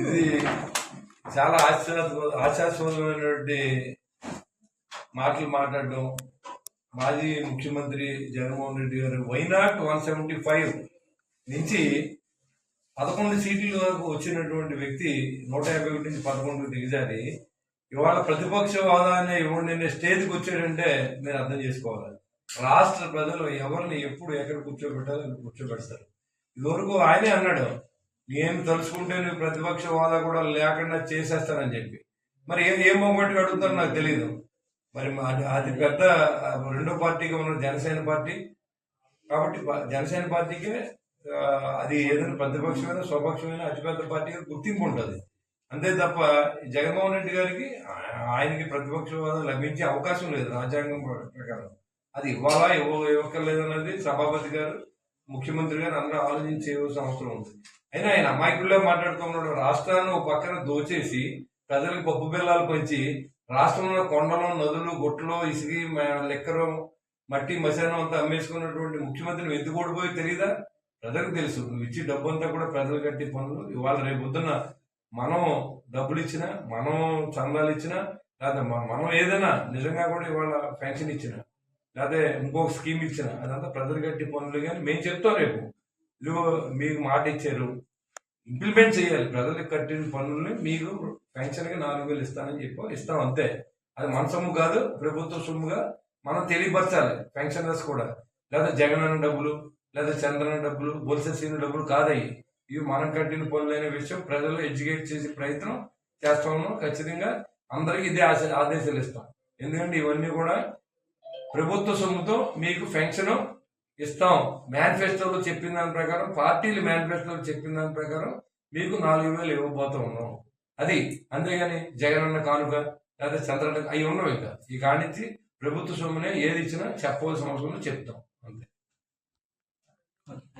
ఇది చాలా హాస్యాస్పదమైనటువంటి మాటలు మాట్లాడడం. మాజీ ముఖ్యమంత్రి జగన్మోహన్ రెడ్డి గారు వైనాట్ 175 నుంచి 11 సీట్లు వరకు వచ్చినటువంటి వ్యక్తి 151 నుంచి 11 దిగజారి ఇవాళ ప్రతిపక్ష హోదానే ఇవ్వండి అనే స్టేజ్కి వచ్చాడంటే మీరు అర్థం చేసుకోవాలి. రాష్ట్ర ప్రజలు ఎవరిని ఎప్పుడు ఎక్కడ కూర్చోబెట్టాలో కూర్చోబెడతారు. ఇదివరకు ఆయనే అన్నాడు, నేను తలుచుకుంటే నువ్వు ప్రతిపక్ష హోదా కూడా లేకుండా చేసేస్తానని చెప్పి. మరి ఏం మొగ్గొట్టి అడుగుతారో నాకు తెలియదు. మరి అది పెద్ద రెండో పార్టీగా ఉన్న జనసేన పార్టీ కాబట్టి జనసేన పార్టీకే అది ఏదైనా ప్రతిపక్షమైన స్వపక్షమైన అతిపెద్ద పార్టీగా గుర్తింపు ఉంటుంది. అంతే తప్ప జగన్మోహన్ రెడ్డి గారికి ఆయనకి ప్రతిపక్ష హోదా లభించే అవకాశం లేదు రాజ్యాంగం ప్రకారం. అది ఇవ్వాలా ఇవ్వక్కర్లేదు అన్నది సభాపతి గారు ముఖ్యమంత్రి గారు అందరూ ఆలోచించేవలసిన అవసరం ఉంది. అయినా ఆయన అమాయకుల్లో మాట్లాడుతున్నాడు. రాష్ట్రాన్ని ఒక పక్కన దోచేసి ప్రజలకు పప్పు బిల్లాలు పంచి రాష్ట్రంలో కొండలు నదులు గుట్టలు ఇసిగి లెక్కరు మట్టి మశానం అంతా అమ్మేసుకున్నటువంటి ముఖ్యమంత్రిని ఎందుకు ఓడిపోయి తెలియదా? ప్రజలకు తెలుసు. నువ్వు ఇచ్చి డబ్బు అంతా కూడా ప్రజలు కట్టి పనులు. ఇవాళ రేపొద్దున మనం డబ్బులు ఇచ్చినా, మనం చందాలు ఇచ్చినా, లేదా మనం ఏదైనా నిజంగా కూడా ఇవాళ పెన్షన్ ఇచ్చినా, లేదా ఇంకొక స్కీమ్ ఇచ్చినా అదంతా ప్రజలు కట్టి పనులు. కానీ మేము చెప్తాం రేపు మీకు మాట ఇచ్చారు, ఇంప్లిమెంట్ చేయాలి. ప్రజలకు కట్టిన పనుల్ని మీకు పెన్షన్గా 4,000 ఇస్తాం అంతే. అది మన సొమ్ము కాదు, ప్రభుత్వ సొమ్ముగా మనం తెలియపరచాలి. పెన్షనర్స్ కూడా లేదా జగనన్న డబ్బులు లేదా చంద్రన్న డబ్బులు బొల్సీన డబ్బులు కాదయ్యి. ఇవి మనం కట్టిన పనులు అనే విషయం ప్రజలు ఎడ్యుకేట్ చేసే ప్రయత్నం చేస్తాము. ఖచ్చితంగా అందరికీ ఇదే ఆదేశాలు ఇస్తాం. ఎందుకంటే ఇవన్నీ కూడా ప్రభుత్వ సొమ్ముతో మీకు పెన్షన్ ఇస్తాం. మేనిఫెస్టోలో చెప్పిన దాని ప్రకారం, పార్టీలు మేనిఫెస్టోలో చెప్పిన దాని ప్రకారం మీకు 4,000 ఇవ్వబోతూ ఉన్నాం. అది అంతేగాని జగనన్న కానుక లేదా చంద్రన్న అవి ఉండవు. ఇంకా ఈ కానిచ్చి ప్రభుత్వ సొమ్మునే ఏది ఇచ్చినా చెప్పవలసిన అవసరం చెప్తాం అంతే.